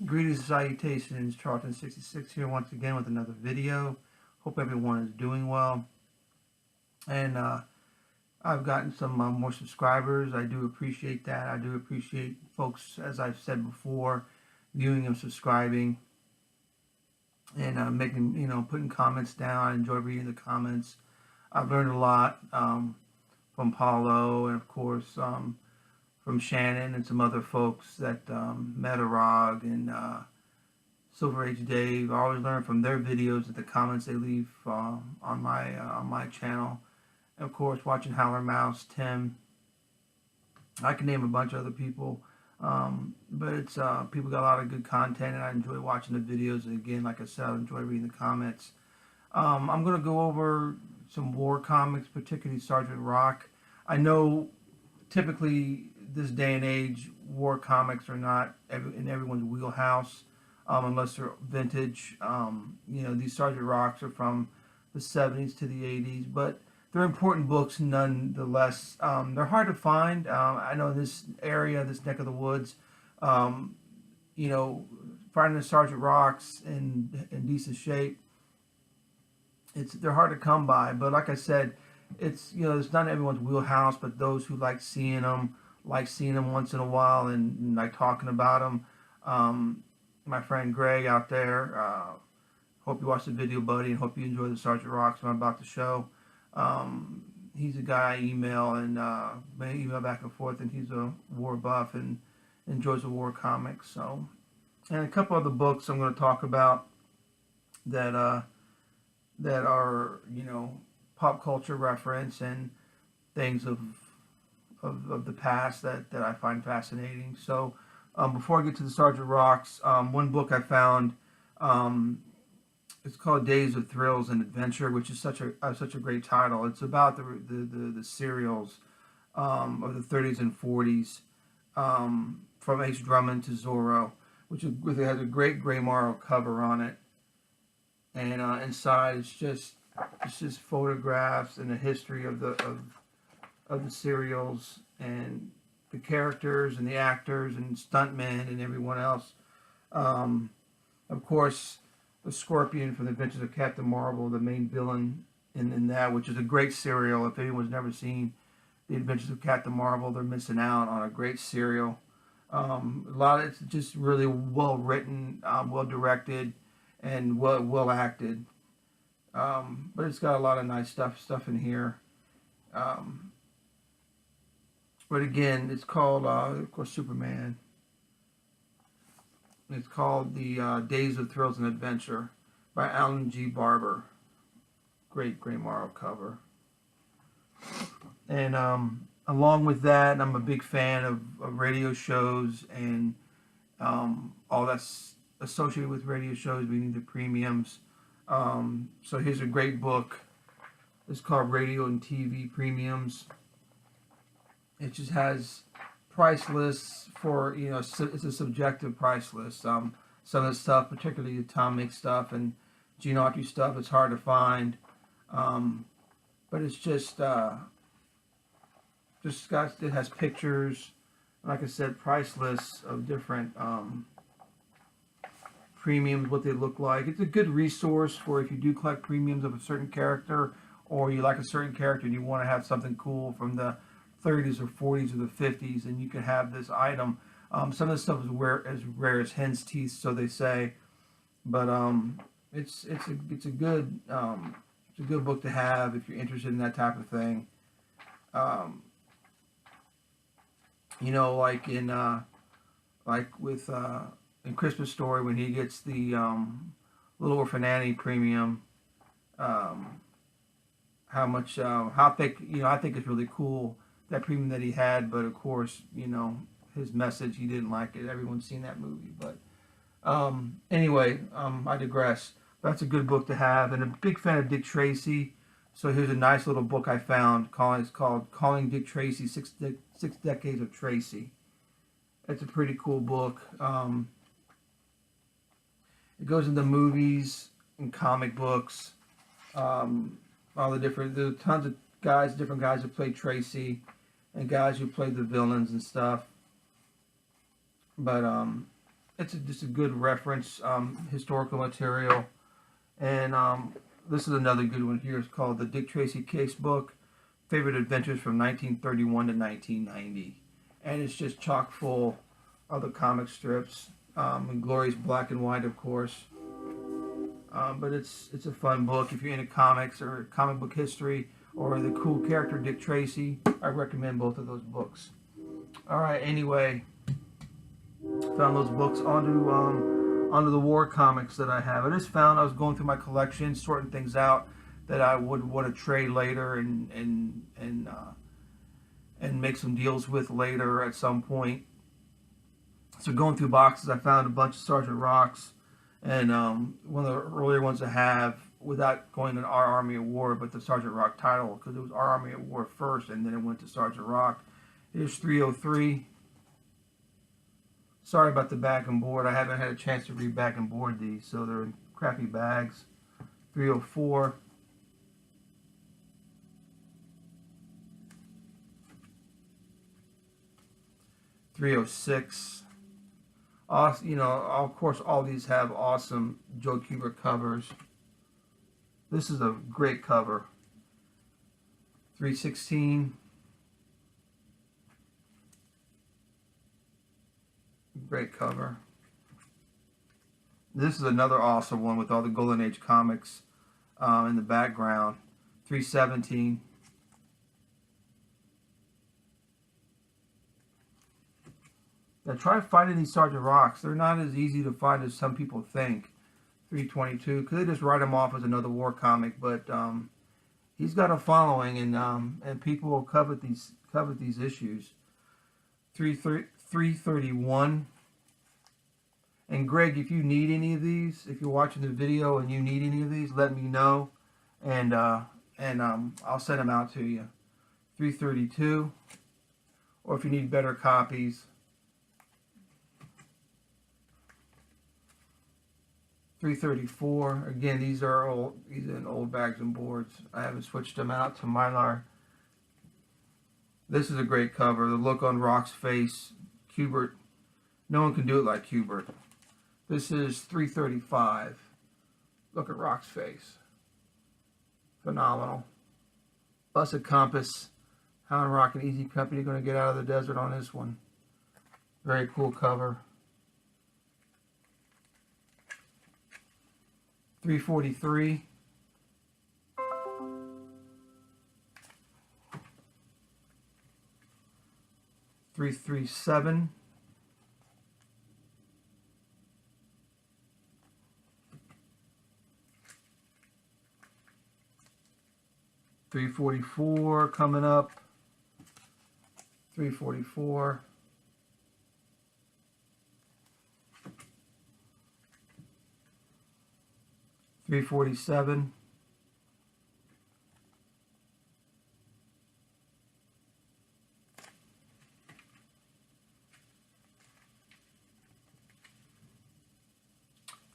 Greetings and salutations, Charlton66 here once again with another video. Hope everyone is doing well. And I've gotten some more subscribers. I do appreciate that. I do appreciate folks, as I've said before, viewing and subscribing and making, putting comments down. I enjoy reading the comments. I've learned a lot from Paulo and, of course, from Shannon and some other folks that Metarog and Silver Age Dave. I always learn from their videos and the comments they leave on my channel. And of course, watching Howler Mouse, Tim. I can name a bunch of other people, but it's people got a lot of good content, and I enjoy watching the videos. And again, like I said, I enjoy reading the comments. I'm going to go over some war comics, particularly Sgt Rock. I know typically this day and age, war comics are not in everyone's wheelhouse, unless they're vintage. These Sgt Rocks are from the 70s to the 80s, but they're important books nonetheless. They're hard to find. I know in this area, this neck of the woods, finding the Sgt Rocks in decent shape, they're hard to come by. But like I said, it's not everyone's wheelhouse, but those who like seeing them once in a while and like talking about them. My friend Greg out there, hope you watched the video, buddy, and hope you enjoy the Sgt Rocks I'm about to show. He's a guy I email and email back and forth, and he's a war buff and enjoys the war comics. So, and a couple other books I'm going to talk about that are pop culture reference and things of the past that I find fascinating. So before I get to the Sgt Rocks, one book I found, it's called Days of Thrills and Adventure, which is such a great title. It's about the serials of the 30s and 40s, from H. Drummond to Zorro, which has a great gray marrow cover on it, and inside it's just photographs and the history of the serials and the characters and the actors and stuntmen and everyone else. Of course, the Scorpion from the Adventures of Captain Marvel, the main villain in that, which is a great serial. If anyone's never seen the Adventures of Captain Marvel, they're missing out on a great serial. It's just really well written, well directed, and well acted. But it's got a lot of nice stuff in here. But again, it's called, of course, Superman. It's called the Days of Thrills and Adventure by Alan G. Barber. Great gray marrow cover. And along with that, I'm a big fan of radio shows and all that's associated with radio shows. We need the premiums. So here's a great book. It's called Radio and TV Premiums. It just has price lists for, it's a subjective price list. Some of the stuff, particularly atomic stuff and Gene Autry stuff, it's hard to find. But it's it has pictures, like I said, price lists of different premiums, what they look like. It's a good resource for if you do collect premiums of a certain character, or you like a certain character and you want to have something cool from the 30s or 40s or the 50s, and you can have this item. Some of the stuff is as rare as hen's teeth, so they say, but it's a good book to have if you're interested in that type of thing. In Christmas Story, when he gets the Little Orphan Annie premium, how thick, I think it's really cool, that premium that he had, but of course, his message, he didn't like it. Everyone's seen that movie, but anyway, I digress. That's a good book to have, and a big fan of Dick Tracy. So here's a nice little book I found. It's called Calling Dick Tracy, Six Decades of Tracy. It's a pretty cool book. It goes into movies and comic books. All the different, there's tons of different guys who played Tracy, and guys who played the villains and stuff. But it's just a good reference, historical material. And this is another good one here. It's called the Dick Tracy Casebook, Favorite Adventures from 1931 to 1990. And it's just chock full of the comic strips. And Glory's black and white, of course. But it's a fun book. If you're into comics or comic book history or the cool character Dick Tracy, I recommend both of those books. Alright, anyway, found those books onto the war comics that I have. I was going through my collection, sorting things out that I would want to trade later and make some deals with later at some point. So going through boxes, I found a bunch of Sgt Rocks, and one of the earlier ones I have, without going to Our Army of War, but the Sgt Rock title, because it was Our Army of War first, and then it went to Sgt Rock. Here's 303. Sorry about the back and board. I haven't had a chance to read back and board these, so they're in crappy bags. 304. .306. Awesome, you know, of course, all these have awesome Joe Kubert covers. This is a great cover. 316. Great cover. This is another awesome one with all the Golden Age comics in the background. 317. Now try finding these Sgt Rocks. They're not as easy to find as some people think. 322, because they just write him off as another war comic, but he's got a following, and people will covet these issues. 331. And Greg, if you need any of these, if you're watching the video and you need any of these, let me know, and I'll send them out to you. 332, or if you need better copies. 334. Again, these are in old bags and boards. I haven't switched them out to Mylar. This is a great cover. The look on Rock's face. Kubert. No one can do it like Kubert. This is 335. Look at Rock's face. Phenomenal. Busted Compass. Hound Rock and Easy Company going to get out of the desert on this one. Very cool cover. 343. .337. .344 coming up. 344. .347.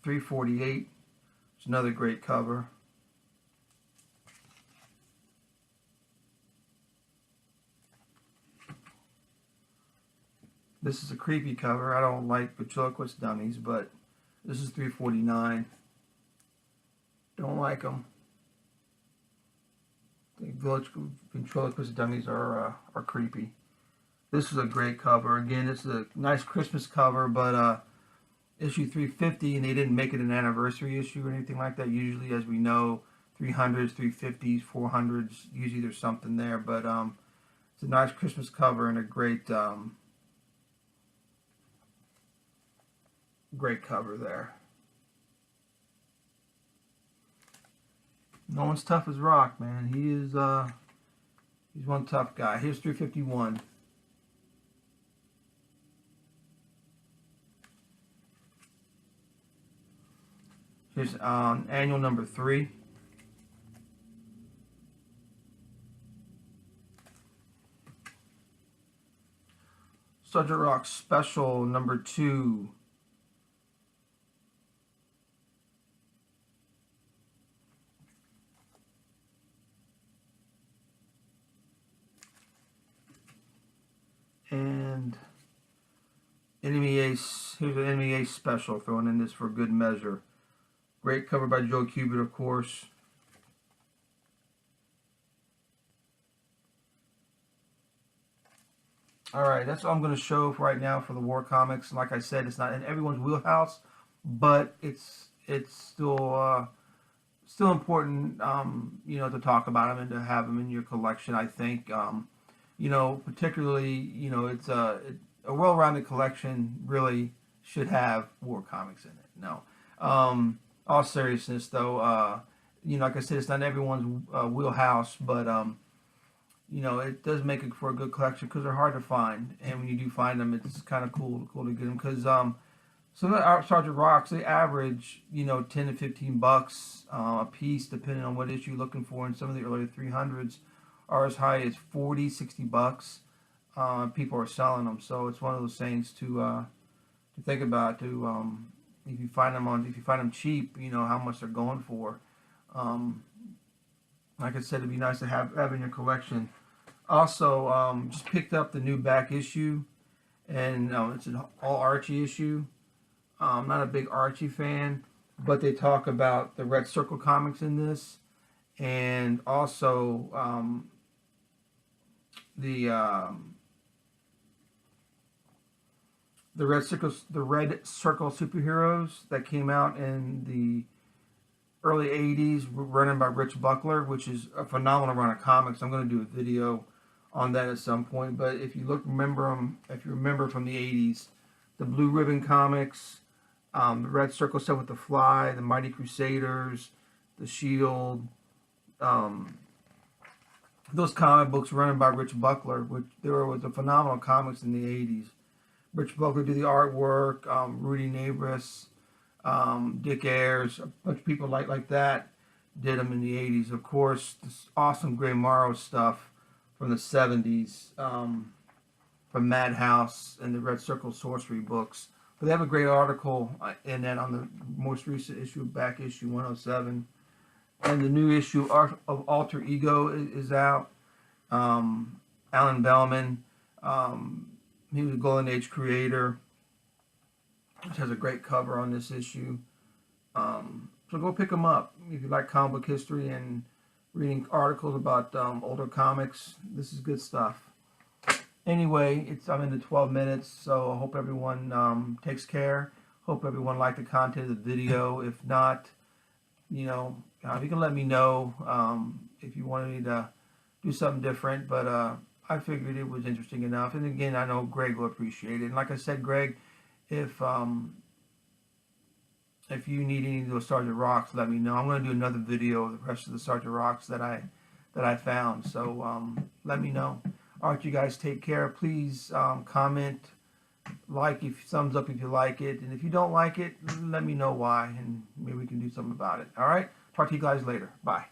.348. It's another great cover. This is a creepy cover. I don't like ventriloquist dummies, but this is 349. Don't like them. I think ventriloquist dummies are creepy. This is a great cover. Again, this is a nice Christmas cover, but issue 350, and they didn't make it an anniversary issue or anything like that. Usually, as we know, 300s, 350s, 400s, usually there's something there. But it's a nice Christmas cover and a great great cover there. No one's tough as Rock, man. He is he's one tough guy. Here's 351. Here's annual number 3. Sgt Rock special number 2. And Enemy Ace. Here's an Enemy Ace special, throwing in this for good measure. Great cover by Joe Kubert, of course. Alright, that's all I'm going to show for right now for the war comics. Like I said, it's not in everyone's wheelhouse, but it's still important, you know, to talk about them and to have them in your collection. I think, you know, particularly, you know, it's a well-rounded collection really should have war comics in it. No, all seriousness though, you know, like I said, it's not everyone's wheelhouse, but you know, it does make it for a good collection because they're hard to find, and when you do find them, it's kind of cool to get them because some of the Sgt Rocks, they average, you know, 10 to 15 bucks a piece, depending on what issue you're looking for, and some of the early 300s are as high as 40, 60 bucks. People are selling them, so it's one of those things to think about. If you find them cheap, you know how much they're going for. Like I said, it'd be nice to have in your collection. Also, just picked up the new back issue, and it's an all Archie issue. I'm not a big Archie fan, but they talk about the Red Circle comics in this, and also the Red Circle superheroes that came out in the early 80s, running by Rich Buckler, which is a phenomenal run of comics. I'm going to do a video on that at some point. But if you remember from the 80s, the Blue Ribbon comics, the Red Circle stuff with the Fly, the Mighty Crusaders, the Shield, those comic books running by Rich Buckler, which there was a phenomenal comics in the 80s. Rich Buckler did the artwork, Rudy Nabris, Dick Ayers, a bunch of people like that did them in the 80s. Of course, this awesome Twomorrows stuff from the 70s, from Madhouse and the Red Circle Sorcery books. But they have a great article in that on the most recent issue, back issue 107. And the new issue of Alter Ego is out. Alan Bellman, he was a Golden Age creator, which has a great cover on this issue. So go pick them up if you like comic book history and reading articles about older comics. This is good stuff. Anyway, I'm into 12 minutes, so I hope everyone takes care. Hope everyone liked the content of the video. If not, you know, you can let me know if you wanted me to do something different. But I figured it was interesting enough. And again, I know Greg will appreciate it. And like I said, Greg, if you need any of those Sgt Rocks, let me know. I'm going to do another video of the rest of the Sgt Rocks that I found. So let me know. All right, you guys, take care. Please comment, thumbs up if you like it, and if you don't like it, let me know why, and maybe we can do something about it. All right, talk to you guys later. Bye.